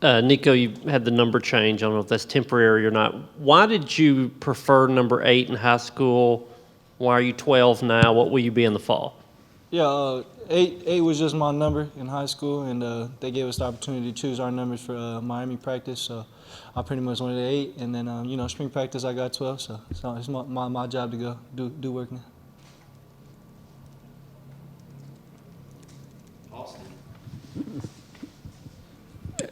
Nico, you had the number change. I don't know if that's temporary or not. Why did you prefer number 8 in high school? Why are you 12 now? What will you be in the fall? Yeah, eight was just my number in high school, and they gave us the opportunity to choose our numbers for Miami practice. So I pretty much wanted 8, and then spring practice I got 12. So it's my job to go do work now.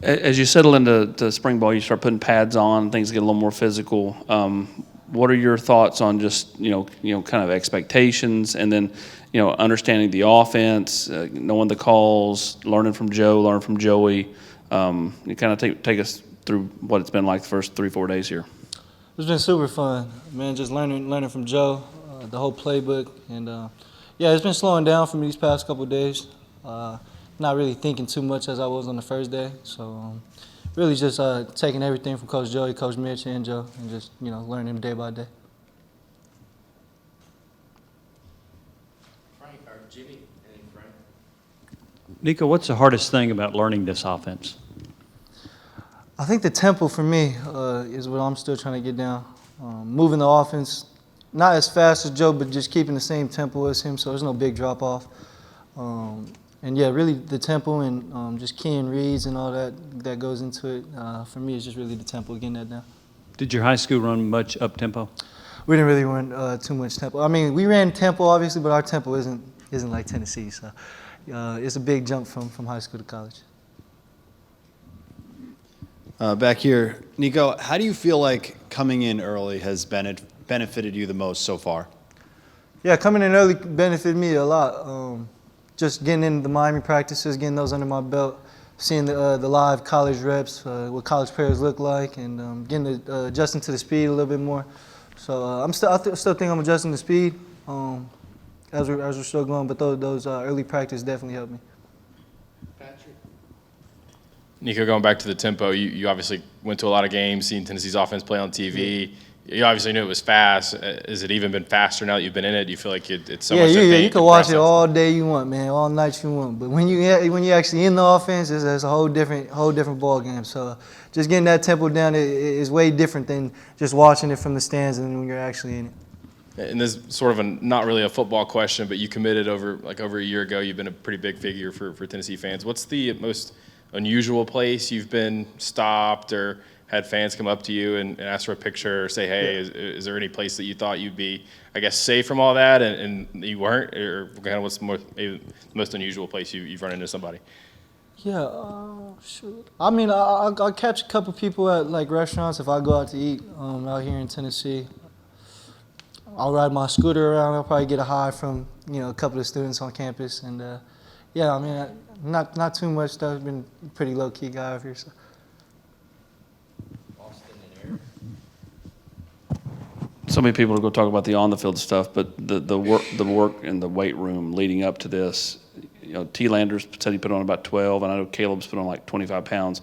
As you settle into spring ball, you start putting pads on, things get a little more physical. What are your thoughts on just kind of expectations, and then understanding the offense, knowing the calls, learning from Joe, learning from Joey? You kind of take us through what it's been like the first 3-4 days here. It's been super fun, man. Just learning from Joe, the whole playbook, and it's been slowing down for me these past couple of days. Not really thinking too much as I was on the first day, so really just taking everything from Coach Joey, Coach Mitch, and Joe, and just learning day by day. Frank or Jimmy and Frank. Nico, what's the hardest thing about learning this offense? I think the tempo for me is what I'm still trying to get down. Moving the offense, not as fast as Joe, but just keeping the same tempo as him, so there's no big drop off. And really the tempo and just keying reads and all that goes into it. For me, it's just really the tempo, getting that down. Did your high school run much up tempo? We didn't really run too much tempo. I mean, we ran tempo obviously, but our tempo isn't like Tennessee. So it's a big jump from high school to college. Back here, Nico, how do you feel like coming in early has benefited you the most so far? Yeah, coming in early benefited me a lot. Just getting into the Miami practices, getting those under my belt, seeing the live college reps, what college players look like, and getting to, adjusting to the speed a little bit more. So I still think I'm adjusting to speed as we're still going, but those early practices definitely helped me. Patrick. Nico, going back to the tempo, you obviously went to a lot of games, seen Tennessee's offense play on TV. Yeah. You obviously knew it was fast. Has it even been faster now that you've been in it? Do you feel like it's so much you can watch it all day you want, man, all night you want. But when you actually in the offense, it's a whole different ball game. So just getting that tempo down is way different than just watching it from the stands and when you're actually in it. And this is sort of not really a football question, but you committed over a year ago. You've been a pretty big figure for Tennessee fans. What's the most unusual place you've been stopped or had fans come up to you and ask for a picture or say, hey, is there any place that you thought you'd be, I guess, safe from all that and you weren't? Or kind of what's the most unusual place you've run into somebody? Yeah, shoot. I mean, I'll catch a couple people at like restaurants if I go out to eat out here in Tennessee. I'll ride my scooter around. I'll probably get a hi from a couple of students on campus, and I mean, not too much stuff. I've been a pretty low key guy out here. So. So many people are going to talk about the on-the-field stuff, but the work in the weight room leading up to this, T. Landers said he put on about 12, and I know Caleb's put on like 25 pounds.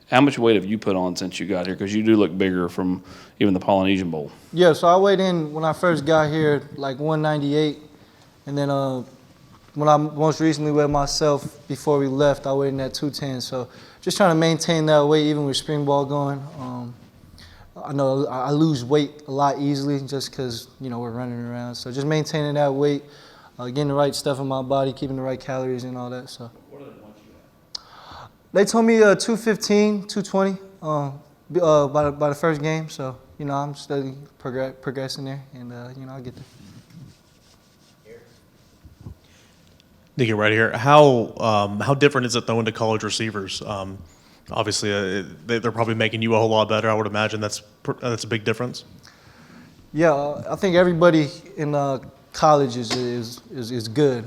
How much weight have you put on since you got here? Because you do look bigger from even the Polynesian Bowl. Yeah, so I weighed in when I first got here like 198, and then when I most recently weighed myself before we left, I weighed in at 210. So just trying to maintain that weight even with spring ball going. I know I lose weight a lot easily just because, we're running around. So just maintaining that weight, getting the right stuff in my body, keeping the right calories and all that. So. What are the ones you have? They told me 215, 220 by the first game. So, I'm steadily progressing there, and, I'll get there. Nico, right here. How different is it throwing to college receivers? Obviously, they're probably making you a whole lot better. I would imagine that's a big difference. Yeah, I think everybody in college is good.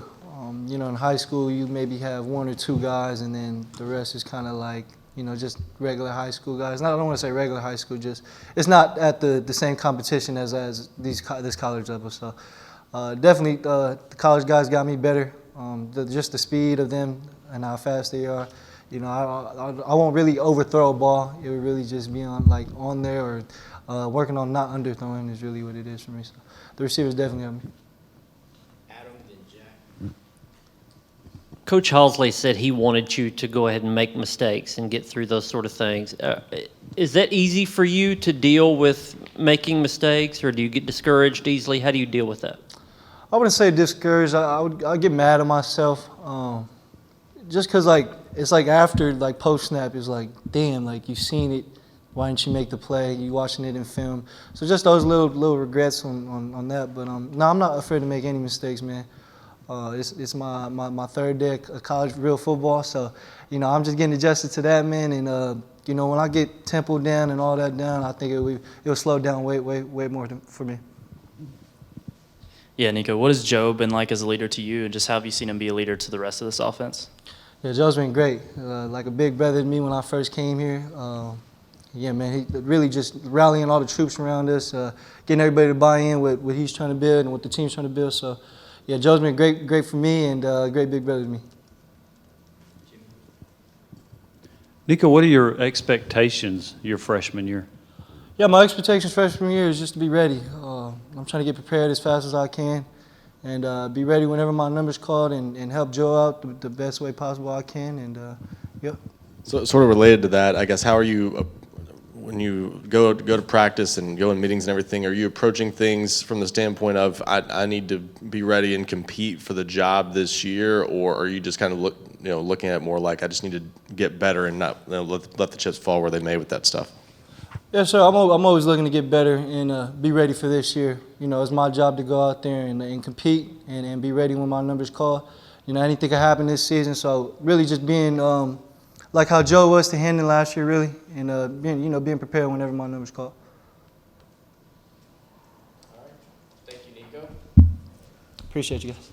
In high school you maybe have one or two guys, and then the rest is kind of like just regular high school guys. I don't want to say regular high school, just it's not at the same competition as this college level. So definitely the college guys got me better. Just the speed of them and how fast they are. I won't really overthrow a ball. It would really just be on there or working on not underthrowing is really what it is for me. So the receivers definitely help me. Adam, then Jack. Coach Halsley said he wanted you to go ahead and make mistakes and get through those sort of things. Is that easy for you to deal with making mistakes, or do you get discouraged easily? How do you deal with that? I wouldn't say discouraged. I'd get mad at myself. Just because, like, it's like after, like, post-snap, it's like, damn, like, you've seen it. Why didn't you make the play? You watching it in film. So just those little regrets on that. But, no, I'm not afraid to make any mistakes, man. It's my third day of college real football. So, you know, I'm just getting adjusted to that, man. And, you know, when I get tempo down and all that down, I think it'll slow down way more for me. Yeah, Nico, what has Joe been like as a leader to you, and just how have you seen him be a leader to the rest of this offense? Yeah, Joe's been great. Like a big brother to me when I first came here. Yeah, man, he really just rallying all the troops around us, getting everybody to buy in with what he's trying to build and what the team's trying to build. So, yeah, Joe's been great for me and a great big brother to me. Nico, what are your expectations your freshman year? Yeah, my expectations freshman year is just to be ready. I'm trying to get prepared as fast as I can and be ready whenever my number's called and help Joe out the best way possible I can. And, yep. So, sort of related to that, I guess, how are you, when you go to practice and go in meetings and everything, are you approaching things from the standpoint of I need to be ready and compete for the job this year, or are you just kind of looking at it more like I just need to get better and not let the chips fall where they may with that stuff? Yeah, sir. I'm always looking to get better and be ready for this year. You know, it's my job to go out there and compete and be ready when my number's called. You know, anything can happen this season. So really just being like how Joe was to Hendon last year, really, and being prepared whenever my number's called. All right. Thank you, Nico. Appreciate you guys.